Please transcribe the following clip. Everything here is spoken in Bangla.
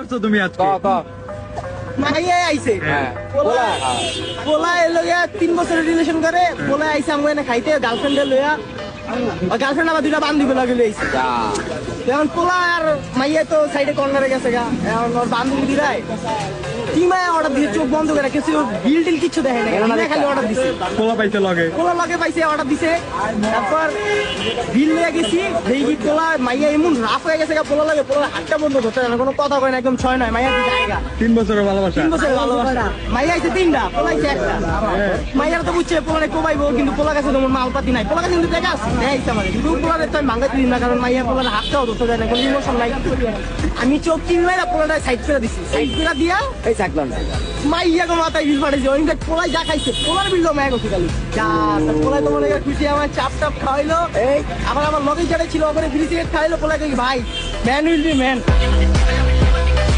করছো তুমি আজকে? মাইয়া আইছে পোলা এলো 3 বছরের রিলেশন করে পোলা আইছে আমি এনে খাইতে গার্লফ্রেন্ডে লইয়া গার্লফ্রেন্ড আবার দুইটা বান্ধবী লাগে লইছে এখন পোলা আর মাইয়া তো সাইডে কর্নারে গেছে গা এখন ওর বান্ধবী দিরাই টিমায় অর্ডার দিছে চোখ বন্ধ করে কিছু বিল টিল কিছু দেখে না খালি অর্ডার দিছে পোলা পাইতে লগে পাইছে অর্ডার দিছে তারপর বিল লইয়া গেছি দেখি পোলা মাইয়া এমন রাফ হয়ে গেছে গা পোলা লাগে পোলা হাতটা বন্ধ করতে না কোনো কথা কয় না একদম ছয় নয় মাইয়া জায়গা 3 বছরের ভালোবাসা 3 বছরের ভালোবাসা মাইয়া আইছে 3টা পোলা আইছে একটা মাইয়ার তো বুঝছে পোলারে কোবাইবো কিন্তু পোলা কাছে তোমার মালপাতি নাই পোলা কাছে কিন্তু দেখা আছে দেখাইছে আমার কিন্তু পোলারে তো আমি ভাঙাতে দিই না কারণ মাইয়া পোলার হাতটাও ধরতে যায় না কোনো ইমোশন নাই আমি চোখ কিনলাই না পোলাটা সাইড করে দিছি সাইড করে দিয়া এই থাকলাম মাইয়া কোনো মাথায় বিল পাঠাইছে ওই পোলাই যা খাইছে পোলার বিল মাইয়া করছে খালি যা পোলাই তোমার খুশি আমার চাপ টাপ খাওয়াইলো এই আবার আমার লগে যারা ছিল ওখানে ফ্রি সিগারেট খাইলো পোলাই ভাই ম্যান উইল বি ম্যান